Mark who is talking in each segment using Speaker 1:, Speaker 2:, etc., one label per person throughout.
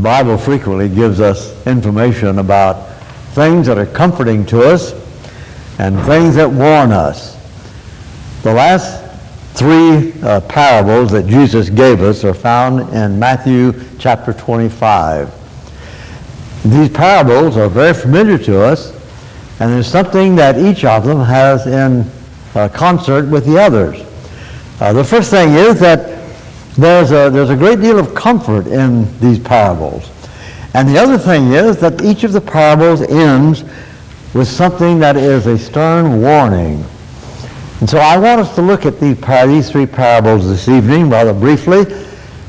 Speaker 1: The Bible frequently gives us information about things that are comforting to us and things that warn us. The last three parables that Jesus gave us are found in Matthew chapter 25. These parables are very familiar to us, and there's something that each of them has in concert with the others. The first thing is that there's a great deal of comfort in these parables. And the other thing is that each of the parables ends with something that is a stern warning. And so I want us to look at these three parables this evening rather briefly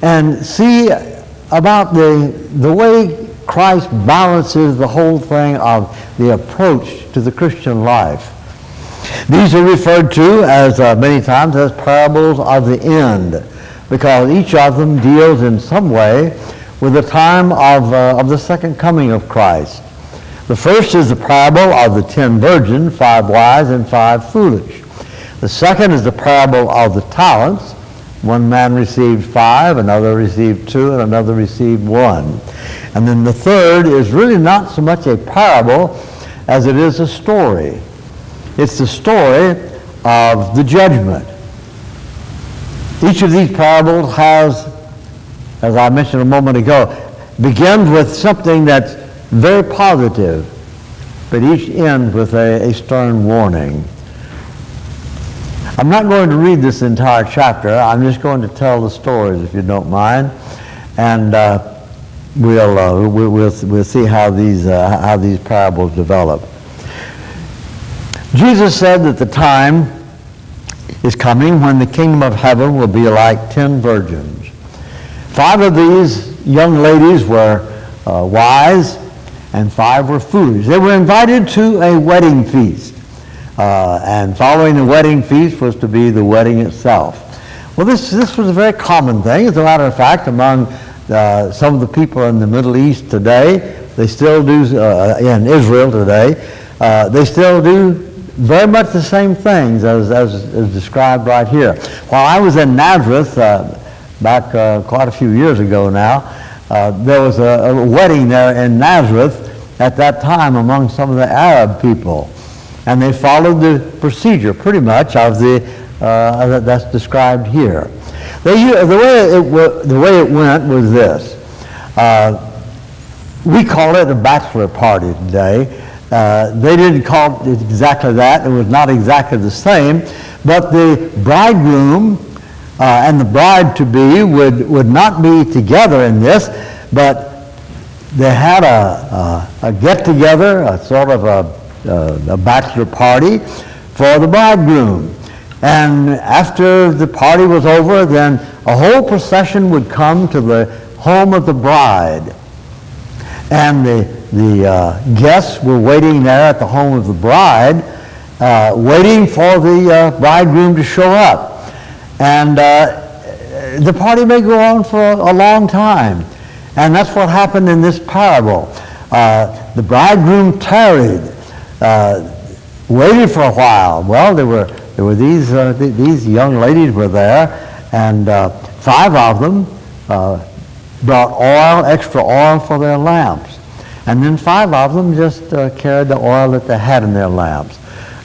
Speaker 1: and see about the way Christ balances the whole thing of the approach to the Christian life. These are referred to as many times as parables of the end, because each of them deals in some way with the time of the second coming of Christ. The first is the parable of the 10 virgins, 5 wise and 5 foolish. The second is the parable of the talents. One man received 5, another received 2, and another received 1. And then the third is really not so much a parable as it is a story. It's the story of the judgment. Each of these parables has, as I mentioned a moment ago, begins with something that's very positive, but each ends with a stern warning. I'm not going to read this entire chapter. I'm just going to tell the stories, if you don't mind, and we'll see how these parables develop. Jesus said that the time is coming when the kingdom of heaven will be like 10 virgins. 5 of these young ladies were wise, and 5 were foolish. They were invited to a wedding feast. And following the wedding feast was to be the wedding itself. Well, this was a very common thing. As a matter of fact, among some of the people in the Middle East today, they still do, in Israel today, they still do very much the same things as described right here. While I was in Nazareth, back quite a few years ago now, there was a wedding there in Nazareth at that time among some of the Arab people. And they followed the procedure pretty much of that's described here. The way it went was this. We call it a bachelor party today. They didn't call it exactly that. It was not exactly the same. But the bridegroom and the bride-to-be would not be together in this, but they had a get-together, a sort of a bachelor party for the bridegroom. And after the party was over, then a whole procession would come to the home of the bride. And the guests were waiting there at the home of the bride, waiting for the bridegroom to show up. And the party may go on for a long time. And that's what happened in this parable. The bridegroom tarried, waited for a while. Well, there were these young ladies were there, and 5 of them brought oil, extra oil for their lamps. And then 5 of them just carried the oil that they had in their lamps.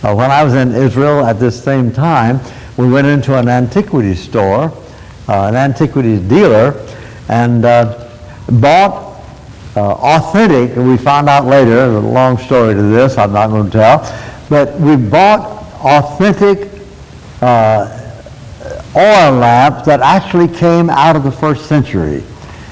Speaker 1: When I was in Israel at this same time, we went into an antiquities store, an antiquities dealer, and bought authentic, and we found out later, there's a long story to this, I'm not going to tell, but we bought authentic oil lamps that actually came out of the 1st century.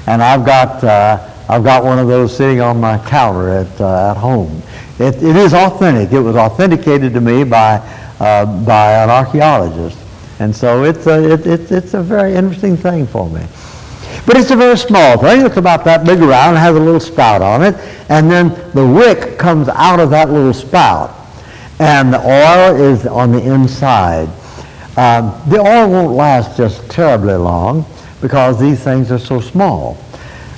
Speaker 1: And I've got one of those sitting on my counter at home. It is authentic. It was authenticated to me by an archaeologist, and so it's a very interesting thing for me. But it's a very small thing. It's about that big around. It has a little spout on it, and then the wick comes out of that little spout, and the oil is on the inside. The oil won't last just terribly long because these things are so small.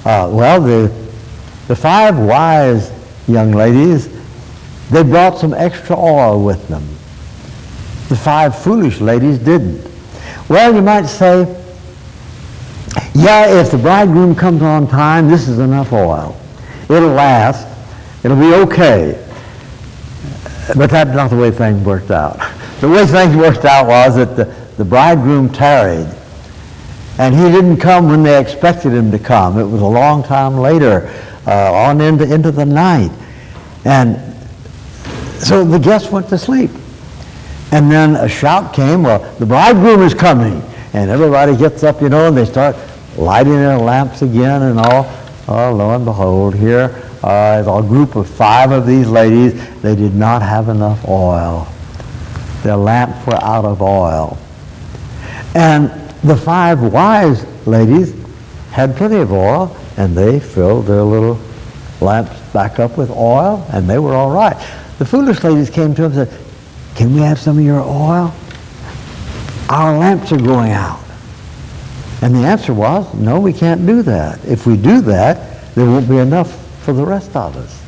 Speaker 1: Well, the 5 wise young ladies, they brought some extra oil with them. The 5 foolish ladies didn't. Well, you might say, Yeah, if the bridegroom comes on time, this is enough oil. It'll last. It'll be okay. But that's not the way things worked out. The way things worked out was that the bridegroom tarried. And he didn't come when they expected him to come. It was a long time later, on into the night. And so the guests went to sleep. And then a shout came, well, the bridegroom is coming. And everybody gets up, and they start lighting their lamps again and all. Oh, lo and behold, here is a group of 5 of these ladies. They did not have enough oil. Their lamps were out of oil. And the 5 wise ladies had plenty of oil, and they filled their little lamps back up with oil, and they were all right. The foolish ladies came to them and said, can we have some of your oil? Our lamps are going out. And the answer was, no, we can't do that. If we do that, there won't be enough for the rest of us.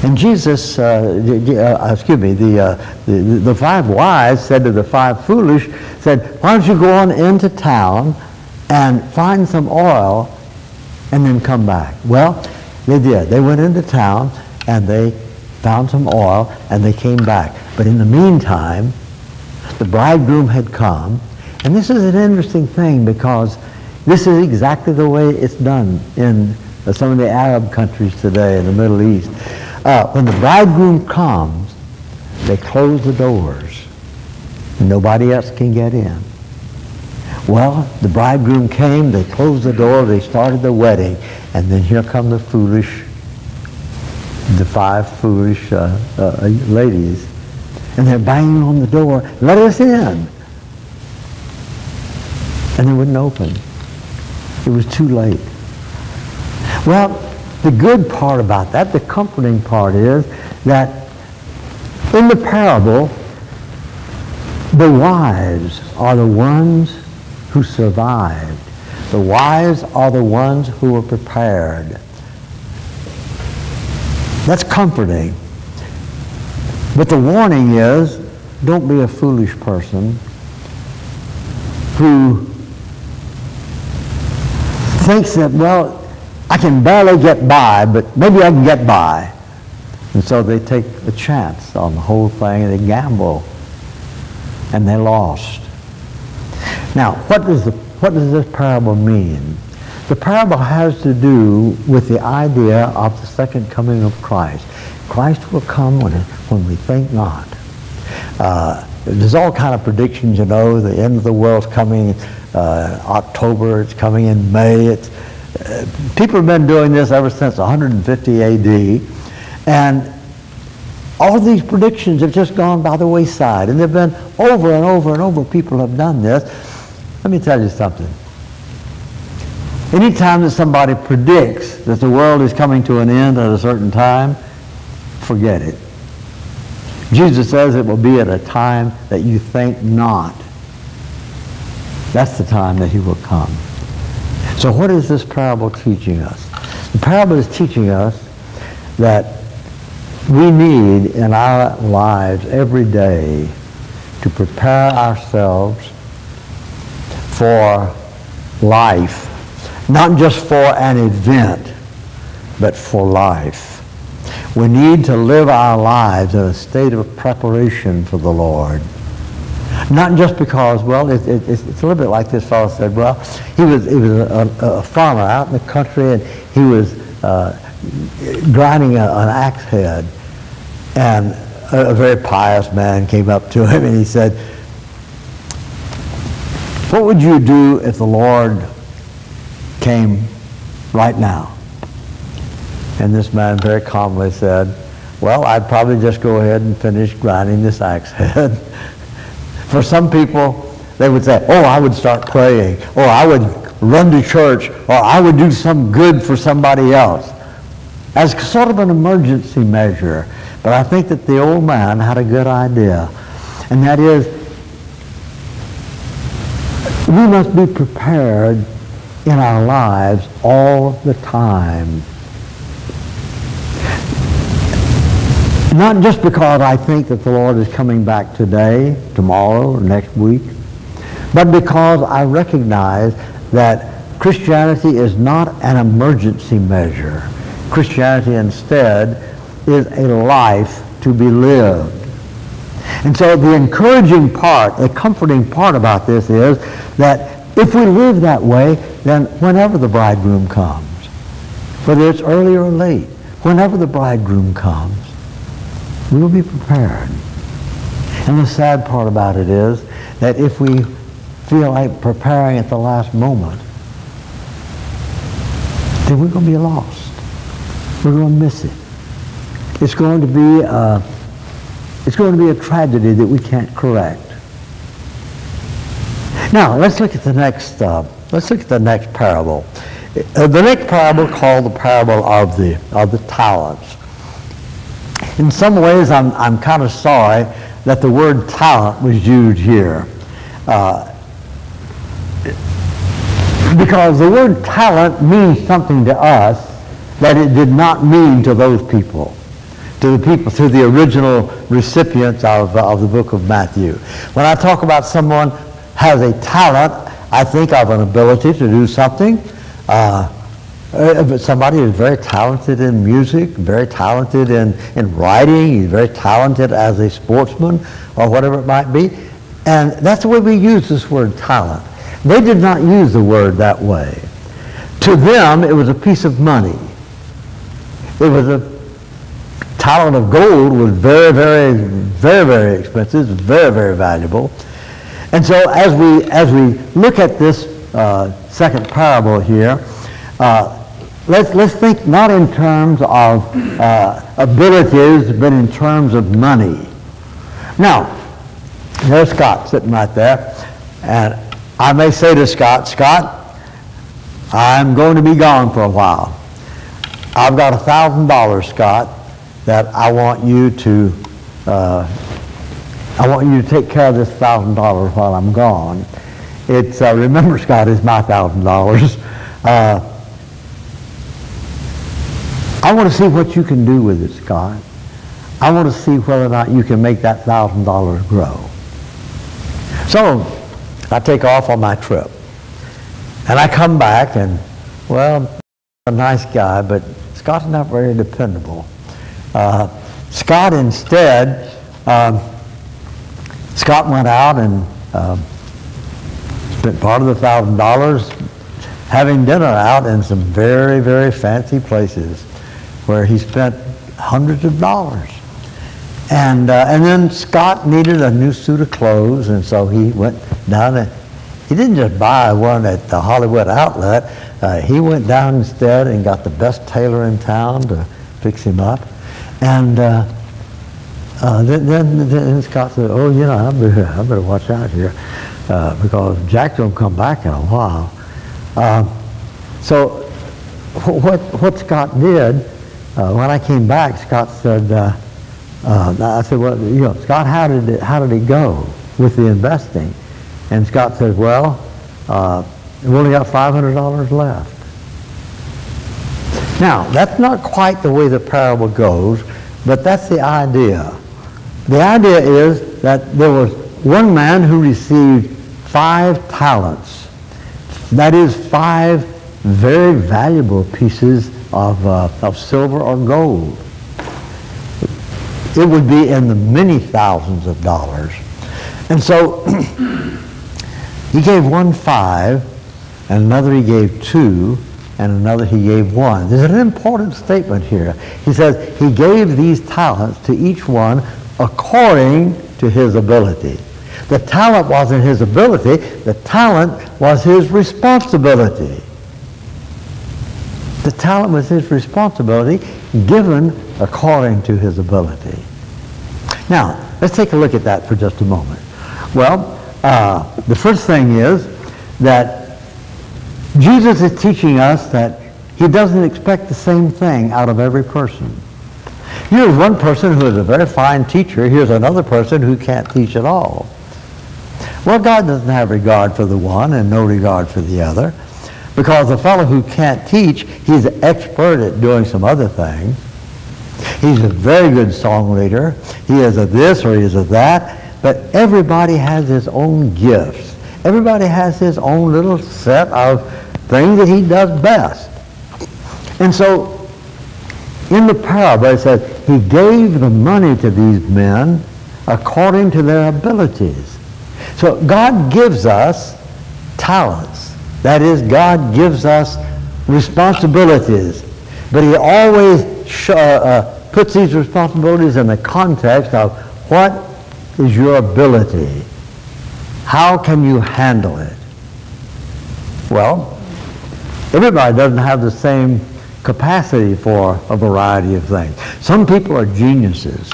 Speaker 1: And Jesus, the 5 wise said to the 5 foolish, said, why don't you go on into town and find some oil and then come back? Well, they did. They went into town and they found some oil and they came back. But in the meantime, the bridegroom had come. And this is an interesting thing because this is exactly the way it's done in some of the Arab countries today in the Middle East. When the bridegroom comes, they close the doors. Nobody else can get in. Well, the bridegroom came, they closed the door, they started the wedding, and then here come the 5 foolish ladies. And they're banging on the door, let us in. And they wouldn't open. It was too late. Well, the good part about that, the comforting part is that in the parable, the wise are the ones who survived. The wise are the ones who were prepared. That's comforting. But the warning is, don't be a foolish person who thinks that, well, I can barely get by, but maybe I can get by. And so they take a chance on the whole thing and they gamble. And they lost. Now, what does this parable mean? The parable has to do with the idea of the second coming of Christ. Christ will come when we think not. There's all kind of predictions, the end of the world's coming October, it's coming in May. People have been doing this ever since 150 AD. And all of these predictions have just gone by the wayside. And they've been over and over and over people have done this. Let me tell you something. Anytime that somebody predicts that the world is coming to an end at a certain time, forget it. Jesus says it will be at a time that you think not. That's the time that he will come. So what is this parable teaching us? The parable is teaching us that we need in our lives every day to prepare ourselves for life, not just for an event, but for life. We need to live our lives in a state of preparation for the Lord. Not just because, well, it's a little bit like this fellow said, well, he was a farmer out in the country and he was grinding an axe head. And a very pious man came up to him and he said, what would you do if the Lord came right now? And this man very calmly said, well, I'd probably just go ahead and finish grinding this axe head. For some people, they would say, oh, I would start praying, or I would run to church, or I would do some good for somebody else, as sort of an emergency measure. But I think that the old man had a good idea, and that is, we must be prepared in our lives all the time. Not just because I think that the Lord is coming back today, tomorrow, or next week, but because I recognize that Christianity is not an emergency measure. Christianity instead is a life to be lived. And so the encouraging part, the comforting part about this is that if we live that way, then whenever the bridegroom comes, whether it's early or late, whenever the bridegroom comes, we'll be prepared. And the sad part about it is that if we feel like preparing at the last moment, then we're going to be lost. We're going to miss it. It's going to be a tragedy that we can't correct. Now let's look at the next. Parable. The next parable, called the parable of the talents. In some ways, I'm kind of sorry that the word talent was used here, because the word talent means something to us that it did not mean to those people, to the original recipients of the book of Matthew. When I talk about someone has a talent, I think of an ability to do something. If somebody is very talented in music, very talented in writing, he's very talented as a sportsman, or whatever it might be. And that's the way we use this word talent. They did not use the word that way. To them, it was a piece of money. It was a talent of gold was very, very, very, very expensive, very, very valuable. And so as we look at this second parable here, let's think not in terms of abilities, but in terms of money. Now, there's Scott sitting right there, and I may say to Scott, Scott, I'm going to be gone for a while. I've got $1,000, Scott, that I want you to take care of this $1,000 while I'm gone. It's remember, Scott, it's my $1,000. I want to see what you can do with it, Scott. I want to see whether or not you can make that $1,000 grow. So I take off on my trip, and I come back, and well, a nice guy, but Scott's not very dependable. Scott instead, Scott went out and spent part of the $1,000 having dinner out in some very, very fancy places where he spent hundreds of dollars. And then Scott needed a new suit of clothes, and so he went down and he didn't just buy one at the Hollywood outlet. He went down instead and got the best tailor in town to fix him up. And then Scott said, oh, you know, I better watch out here because Jack don't come back in a while. So what Scott did, when I came back, Scott said, I said, well, you know, Scott, how did it go with the investing? And Scott said, well, we've only got $500 left. Now, that's not quite the way the parable goes, but that's the idea. The idea is that there was one man who received 5 talents. That is 5 very valuable pieces of silver or gold. It would be in the many thousands of dollars. And so he gave one 5, and another he gave 2, and another he gave 1. There's an important statement here. He says he gave these talents to each one according to his ability. The talent wasn't his ability, the talent was his responsibility. The talent was his responsibility given according to his ability. Now, let's take a look at that for just a moment. Well, the first thing is that Jesus is teaching us that he doesn't expect the same thing out of every person. Here's one person who is a very fine teacher. Here's another person who can't teach at all. Well, God doesn't have regard for the one and no regard for the other, because the fellow who can't teach, he's an expert at doing some other things. He's a very good song leader. He is a this or he is a that, but everybody has his own gifts. Everybody has his own little set of things that he does best. And so, in the parable, it says, he gave the money to these men according to their abilities. So God gives us talents. That is, God gives us responsibilities. But he always puts these responsibilities in the context of what is your ability? How can you handle it? Well, everybody doesn't have the same capacity for a variety of things. Some people are geniuses,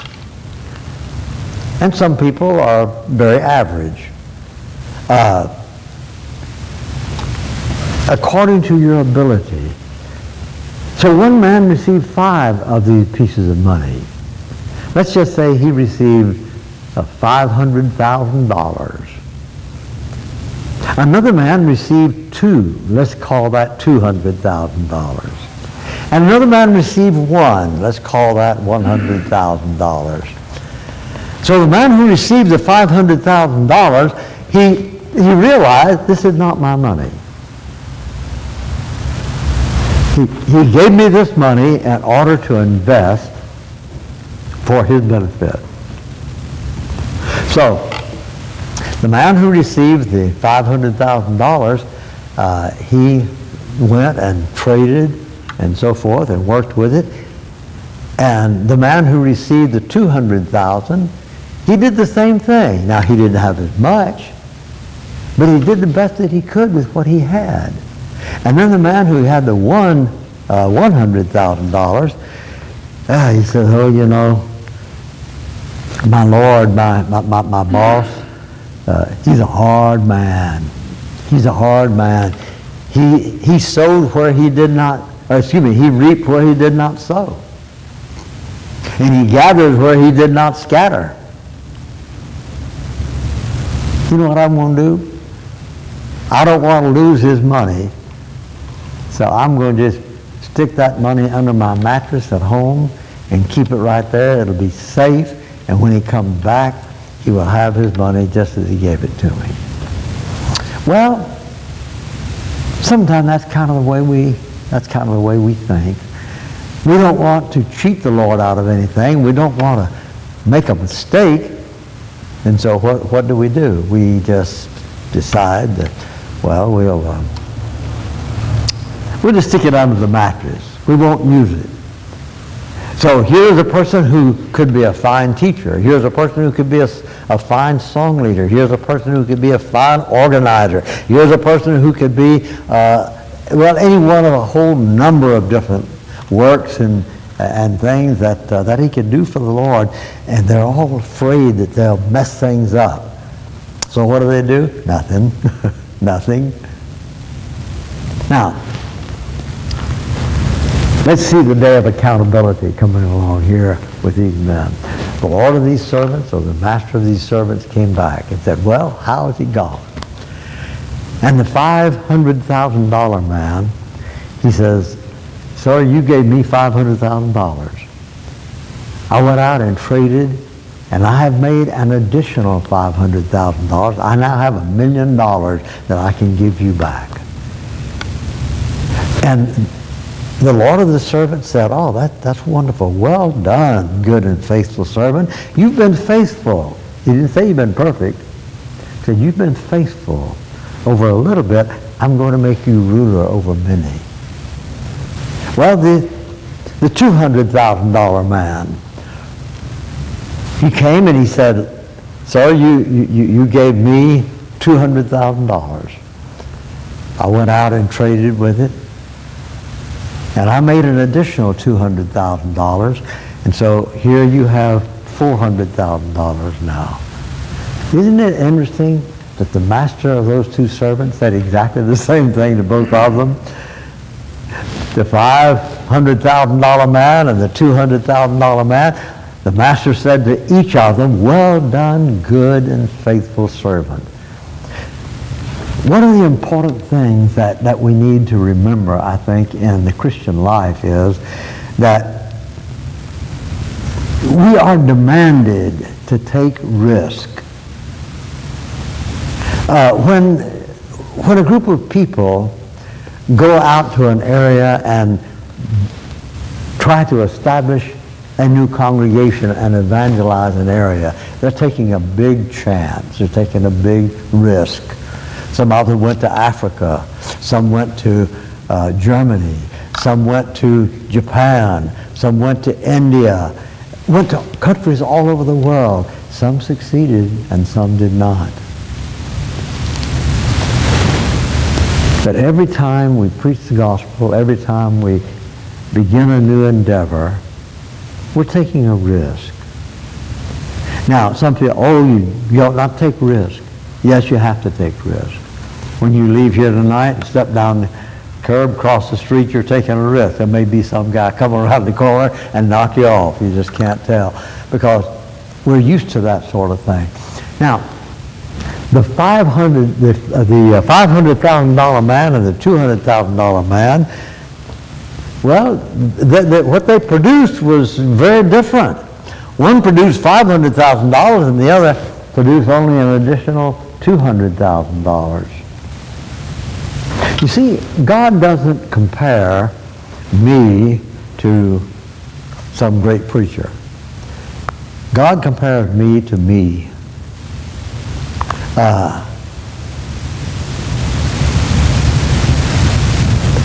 Speaker 1: and some people are very average. According to your ability. So one man received 5 of these pieces of money. Let's just say he received $500,000. Another man received 2. Let's call that $200,000. And another man received 1. Let's call that $100,000. So the man who received the $500,000, he realized, this is not my money. He gave me this money in order to invest for his benefit. So, the man who received the $500,000, he went and traded and so forth and worked with it. And the man who received the $200,000, he did the same thing. Now, he didn't have as much, but he did the best that he could with what he had. And then the man who had the $100,000, he said, oh, you know, my Lord, my boss, he's a hard man. He's a hard man. He sowed where he did not, he reaped where he did not sow. And he gathered where he did not scatter. You know what I'm going to do? I don't want to lose his money, so I'm going to just stick that money under my mattress at home and keep it right there. It'll be safe, and when he comes back, he will have his money just as he gave it to me. Well, sometimes that's kind of the way we think. We don't want to cheat the Lord out of anything. We don't want to make a mistake. And so what do? We just decide that, well, we'll just stick it under the mattress. We won't use it. So here's a person who could be a fine teacher. Here's a person who could be a fine song leader. Here's a person who could be a fine organizer. Here's a person who could be, any one of a whole number of different works and things that he could do for the Lord, and they're all afraid that they'll mess things up. So what do? Nothing. Nothing. Now, let's see the day of accountability coming along here with these men. The Lord of these servants, or the master of these servants, came back and said, well, how has he gone? And the $500,000 man, he says, sir, you gave me $500,000. I went out and traded, and I have made an additional $500,000. I now have $1 million that I can give you back. And the Lord of the servant said, oh, that's wonderful. Well done, good and faithful servant. You've been faithful. He didn't say you've been perfect. He said, you've been faithful. Over a little bit, I'm going to make you ruler over many. Well, the $200,000 man, he came and he said, sir, you gave me $200,000. I went out and traded with it, and I made an additional $200,000, and so here you have $400,000 now. Isn't it interesting that the master of those two servants said exactly the same thing to both of them? The $500,000 man and the $200,000 man, the master said to each of them, well done, good and faithful servant. One of the important things that we need to remember, I think, in the Christian life is that we are demanded to take risk. When a group of people go out to an area and try to establish a new congregation and evangelize an area, they're taking a big chance. They're taking a big risk. Some others went to Africa. Some went to Germany. Some went to Japan. Some went to India. Went to countries all over the world. Some succeeded and some did not. But every time we preach the gospel, every time we begin a new endeavor, we're taking a risk. Now, some people, oh, you ought not take risk. Yes, you have to take risk. When you leave here tonight and step down the curb, cross the street, you're taking a risk. There may be some guy coming around the corner and knock you off. You just can't tell, because we're used to that sort of thing. Now, the $500,000 man and the $200,000 man, well, what they produced was very different. One produced $500,000 and the other produced only an additional $200,000. You see, God doesn't compare me to some great preacher. God compares me to me.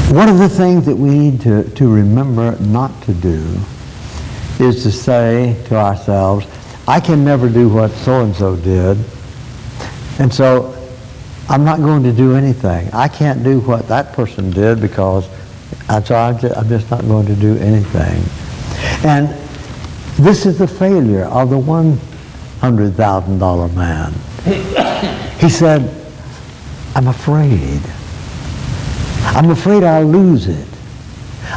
Speaker 1: One of the things that we need to remember not to do is to say to ourselves, I can never do what so-and-so did, and so I'm not going to do anything. I can't do what that person did because I'm just not going to do anything. And this is the failure of the $100,000 man. He said, I'm afraid. I'm afraid I'll lose it.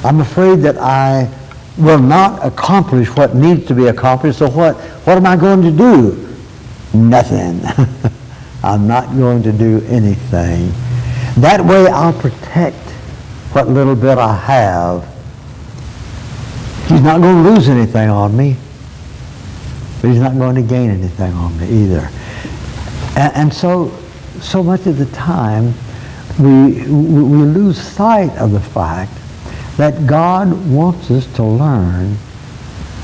Speaker 1: I'm afraid that I will not accomplish what needs to be accomplished, so what am I going to do? Nothing. I'm not going to do anything. That way I'll protect what little bit I have. He's not going to lose anything on me, but he's not going to gain anything on me either. And so much of the time, we lose sight of the fact that God wants us to learn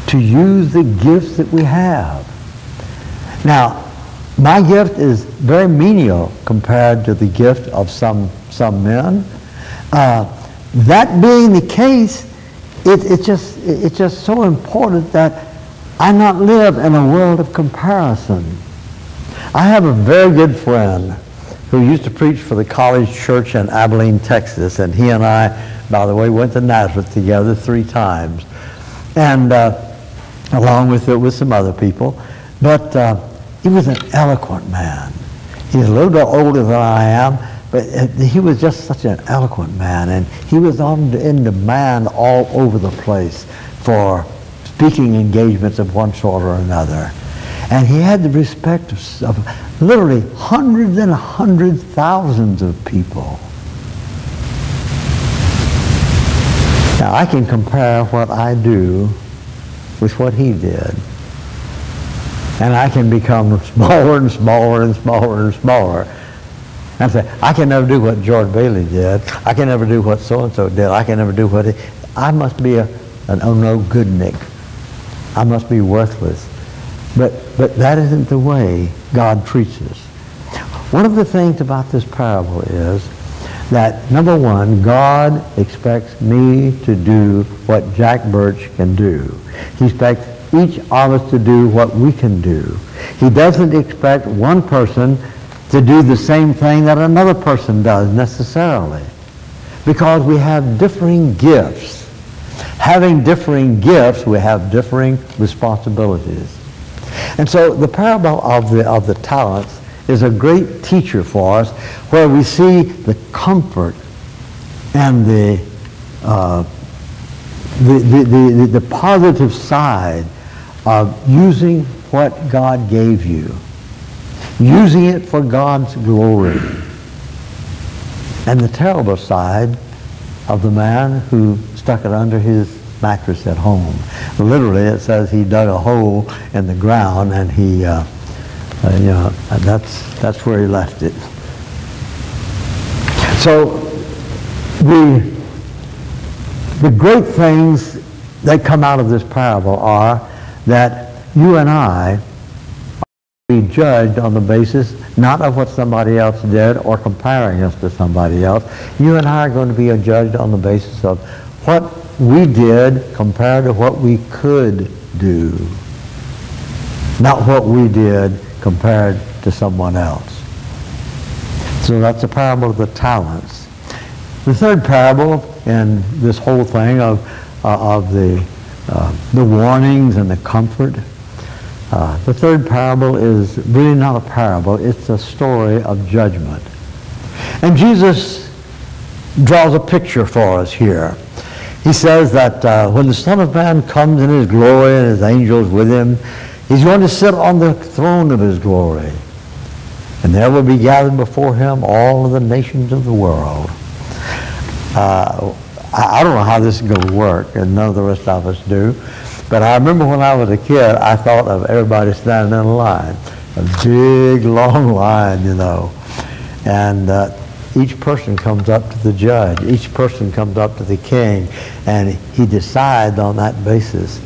Speaker 1: to use the gifts that we have. Now, my gift is very menial compared to the gift of some men. That being the case, it's just so important that I not live in a world of comparison. I have a very good friend who used to preach for the college church in Abilene, Texas, and he and I, by the way, went to Nazareth together 3 times, and along with some other people. But he was an eloquent man. He's a little bit older than I am, but he was just such an eloquent man, and he was in demand all over the place for speaking engagements of one sort or another. And he had the respect of literally hundreds and hundreds, thousands of people. Now, I can compare what I do with what he did. And I can become smaller and smaller and smaller and smaller. And say, I can never do what George Bailey did. I can never do what so-and-so did. I can never do what I must be an no-goodnik. I must be worthless. But that isn't the way God treats us. One of the things about this parable is that, number one, God expects me to do what Jack Burch can do. He expects each of us to do what we can do. He doesn't expect one person to do the same thing that another person does necessarily, because we have differing gifts. Having differing gifts, we have differing responsibilities. And so the parable of the talents is a great teacher for us, where we see the comfort and the positive side of using what God gave you, using it for God's glory, and the terrible side of the man who stuck it under his mattress at home. Literally, it says he dug a hole in the ground, and he, that's where he left it. So the great things that come out of this parable are that you and I are be judged on the basis not of what somebody else did or comparing us to somebody else. You and I are going to be judged on the basis of what we did compared to what we could do, not what we did compared to someone else. So that's the parable of the talents. The third parable in this whole thing of the warnings and the comfort, the third parable is really not a parable, it's a story of judgment. And Jesus draws a picture for us here. He says that when the Son of Man comes in his glory and his angels with him, he's going to sit on the throne of his glory. And there will be gathered before him all of the nations of the world. I don't know how this is going to work, and none of the rest of us do. But I remember when I was a kid, I thought of everybody standing in a line. A big, long line, you know. And each person comes up to the judge. Each person comes up to the king. And he decides on that basis.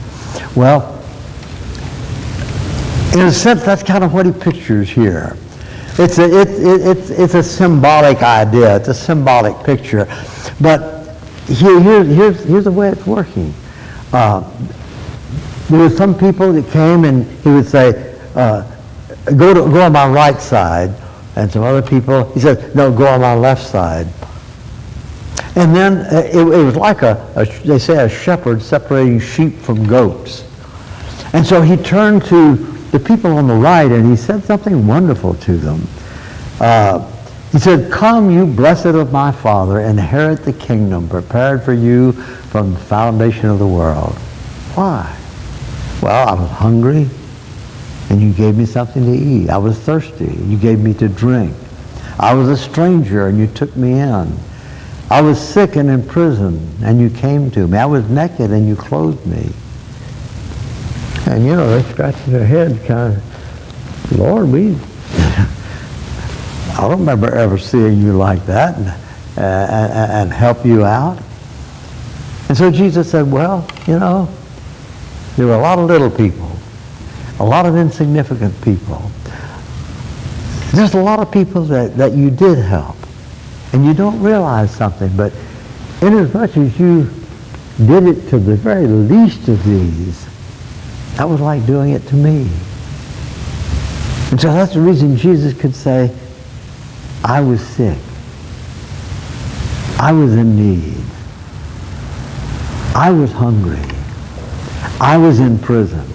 Speaker 1: Well, in a sense, that's kind of what he pictures here. It's a symbolic idea. It's a symbolic picture. But here's the way it's working. There were some people that came and he would say, go on my right side. And some other people, he said, no, go on my left side. And then it was like they say a shepherd separating sheep from goats. And so he turned to the people on the right and he said something wonderful to them. He said, come, you blessed of my Father, inherit the kingdom prepared for you from the foundation of the world. Why? Well, I was hungry, and you gave me something to eat. I was thirsty, and you gave me to drink. I was a stranger, and you took me in. I was sick and in prison, and you came to me. I was naked, and you clothed me. And, you know, they're scratching their head, kind of, Lord, I don't remember ever seeing you like that and help you out. And so Jesus said, well, you know, there were a lot of little people, a lot of insignificant people. There's a lot of people that you did help, and you don't realize something, but inasmuch as you did it to the very least of these, that was like doing it to me. And so that's the reason Jesus could say, I was sick. I was in need. I was hungry. I was in prison.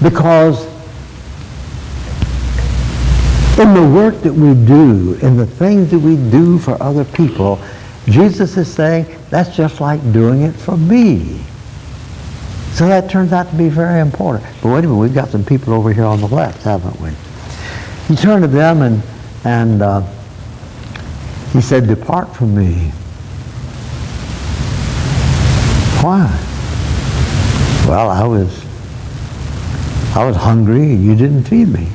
Speaker 1: Because in the work that we do, in the things that we do for other people, Jesus is saying, that's just like doing it for me. So that turns out to be very important. But wait a minute, we've got some people over here on the left, haven't we? He turned to them and he said, depart from me. Why? Well, I was hungry and you didn't feed me.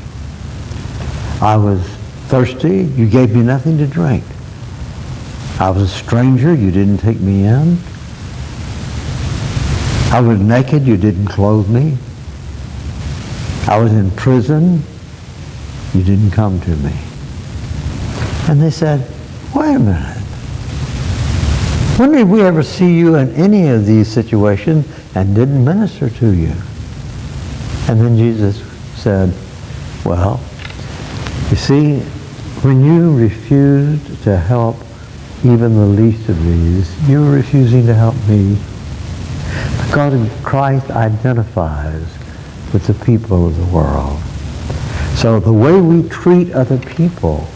Speaker 1: I was thirsty, you gave me nothing to drink. I was a stranger, you didn't take me in. I was naked, you didn't clothe me. I was in prison, you didn't come to me. And they said, wait a minute. When did we ever see you in any of these situations and didn't minister to you? And then Jesus said, well, you see, when you refused to help even the least of these, you're refusing to help me. Because Christ identifies with the people of the world. So the way we treat other people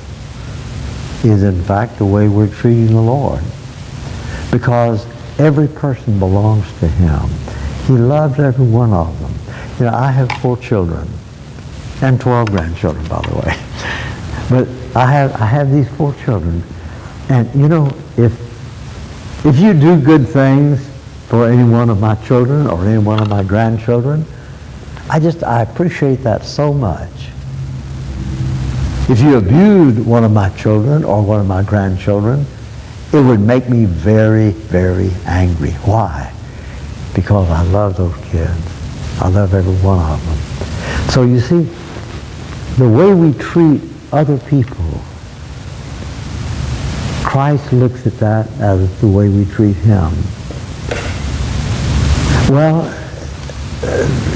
Speaker 1: is in fact the way we're treating the Lord. Because every person belongs to him. He loves every one of them. You know, I have 4 children and 12 grandchildren, by the way. But I have these 4 children. And you know, if you do good things for any one of my children or any one of my grandchildren, I appreciate that so much. If you abused one of my children or one of my grandchildren, it would make me very, very angry. Why? Because I love those kids. I love every one of them. So you see, the way we treat other people, Christ looks at that as the way we treat him. Well,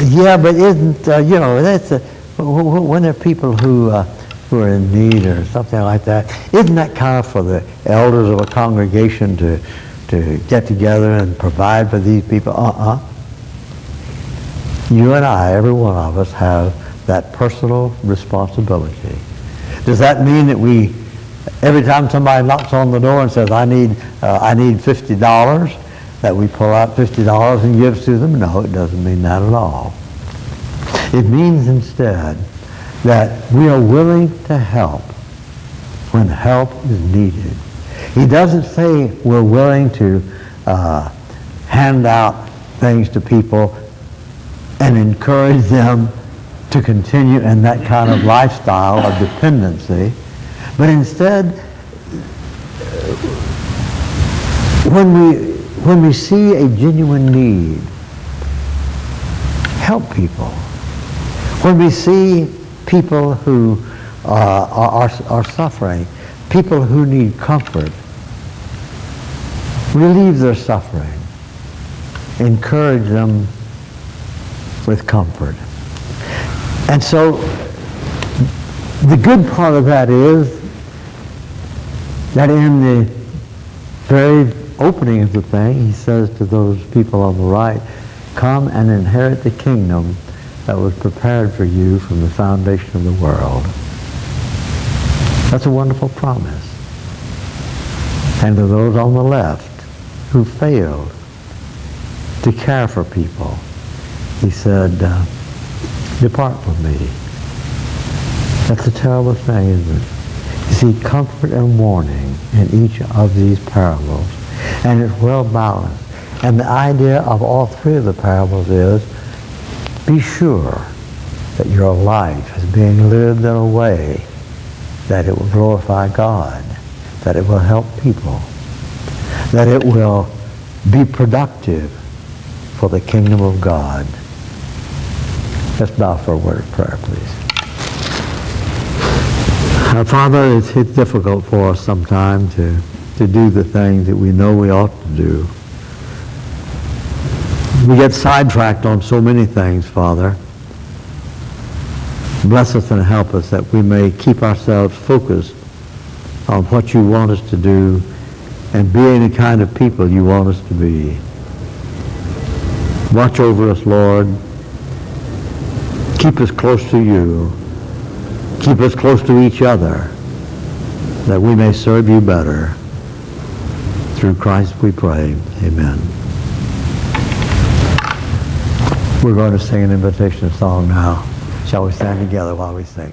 Speaker 1: yeah, but isn't, that's when there are people who are in need or something like that, isn't that kind of for the elders of a congregation to get together and provide for these people? You and I, every one of us, have that personal responsibility. Does that mean that we, every time somebody knocks on the door and says, I need $50, that we pull out $50 and give to them? No, it doesn't mean that at all. It means instead that we are willing to help when help is needed. He doesn't say we're willing to hand out things to people and encourage them to continue in that kind of lifestyle of dependency, but instead, when we see a genuine need, help people. When we see people who are suffering, people who need comfort, relieve their suffering, encourage them with comfort. And so the good part of that is that in the very opening of the thing, he says to those people on the right, come and inherit the kingdom that was prepared for you from the foundation of the world. That's a wonderful promise. And to those on the left who failed to care for people, he said, depart from me. That's a terrible thing, isn't it? You see comfort and warning in each of these parables, and it's well balanced. And the idea of all three of the parables is, be sure that your life is being lived in a way that it will glorify God, that it will help people, that it will be productive for the kingdom of God. Let's bow for a word of prayer, please. Father, it's difficult for us sometimes to do the things that we know we ought to do. We get sidetracked on so many things, Father. Bless us and help us that we may keep ourselves focused on what you want us to do and being the kind of people you want us to be. Watch over us, Lord. Keep us close to you. Keep us close to each other, that we may serve you better. Through Christ we pray. Amen. We're going to sing an invitation song now. Shall we stand together while we sing?